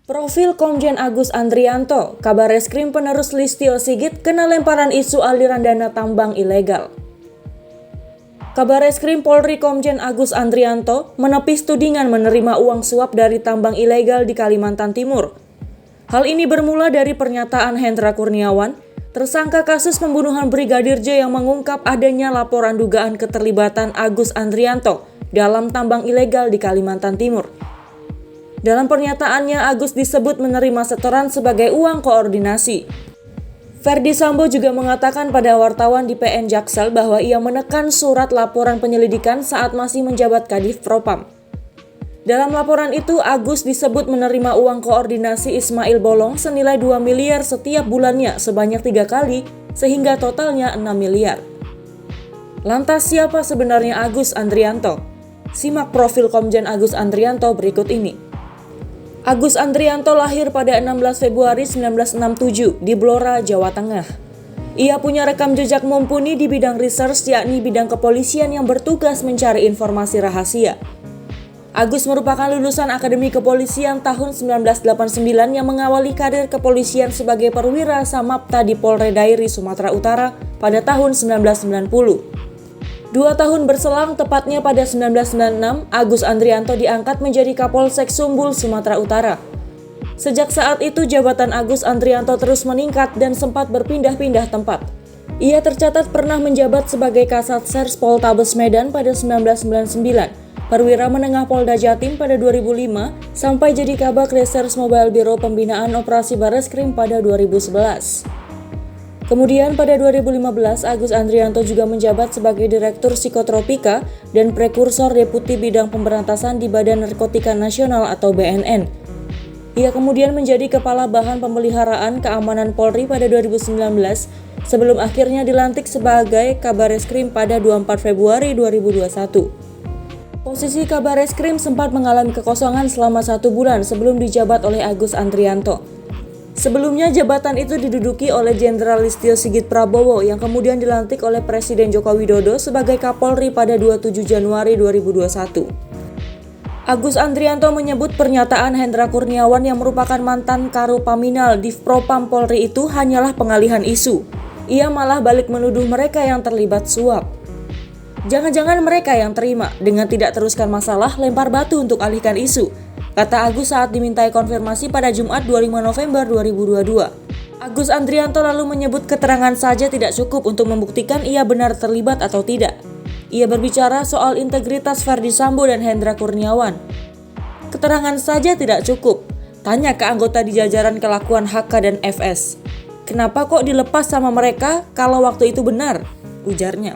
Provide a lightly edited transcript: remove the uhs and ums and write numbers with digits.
Profil Komjen Agus Andrianto, Kabareskrim penerus Listio Sigit kena lemparan isu aliran dana tambang ilegal. Kabareskrim Polri Komjen Agus Andrianto menepis tudingan menerima uang suap dari tambang ilegal di Kalimantan Timur. Hal ini bermula dari pernyataan Hendra Kurniawan, tersangka kasus pembunuhan Brigadir J yang mengungkap adanya laporan dugaan keterlibatan Agus Andrianto dalam tambang ilegal di Kalimantan Timur. Dalam pernyataannya, Agus disebut menerima setoran sebagai uang koordinasi. Ferdi Sambo juga mengatakan pada wartawan di PN Jaksel bahwa ia menekan surat laporan penyelidikan saat masih menjabat Kadif Propam. Dalam laporan itu, Agus disebut menerima uang koordinasi Ismail Bolong senilai 2 miliar setiap bulannya sebanyak 3 kali, sehingga totalnya 6 miliar. Lantas siapa sebenarnya Agus Andrianto? Simak profil Komjen Agus Andrianto berikut ini. Agus Andrianto lahir pada 16 Februari 1967 di Blora, Jawa Tengah. Ia punya rekam jejak mumpuni di bidang research, yakni bidang kepolisian yang bertugas mencari informasi rahasia. Agus merupakan lulusan Akademi Kepolisian tahun 1989 yang mengawali karir kepolisian sebagai perwira Samapta di Polres Dairi, Sumatera Utara pada tahun 1990. 2 tahun berselang, tepatnya pada 1996, Agus Andrianto diangkat menjadi Kapolsek Sumbul, Sumatera Utara. Sejak saat itu, jabatan Agus Andrianto terus meningkat dan sempat berpindah-pindah tempat. Ia tercatat pernah menjabat sebagai Kasat Sers Poltabes Medan pada 1999, Perwira Menengah Polda Jatim pada 2005, sampai jadi Kabak Reserse Mobile Biro Pembinaan Operasi Bareskrim pada 2011. Kemudian pada 2015, Agus Andrianto juga menjabat sebagai Direktur Psikotropika dan Prekursor Deputi Bidang Pemberantasan di Badan Narkotika Nasional atau BNN. Ia kemudian menjadi Kepala Bahan Pemeliharaan Keamanan Polri pada 2019, sebelum akhirnya dilantik sebagai Kabareskrim pada 24 Februari 2021. Posisi Kabareskrim sempat mengalami kekosongan selama 1 bulan sebelum dijabat oleh Agus Andrianto. Sebelumnya jabatan itu diduduki oleh Jenderal Listio Sigit Prabowo yang kemudian dilantik oleh Presiden Joko Widodo sebagai Kapolri pada 27 Januari 2021. Agus Andrianto menyebut pernyataan Hendra Kurniawan yang merupakan mantan Karopaminal Divpropam Polri itu hanyalah pengalihan isu. Ia malah balik menuduh mereka yang terlibat suap. Jangan-jangan mereka yang terima, dengan tidak teruskan masalah lempar batu untuk alihkan isu, kata Agus saat dimintai konfirmasi pada Jumat 25 November 2022. Agus Andrianto lalu menyebut keterangan saja tidak cukup untuk membuktikan ia benar terlibat atau tidak. Ia berbicara soal integritas Ferdi Sambo dan Hendra Kurniawan. Keterangan saja tidak cukup. Tanya ke anggota di jajaran kelakuan HK dan FS. Kenapa kok dilepas sama mereka kalau waktu itu benar? Ujarnya.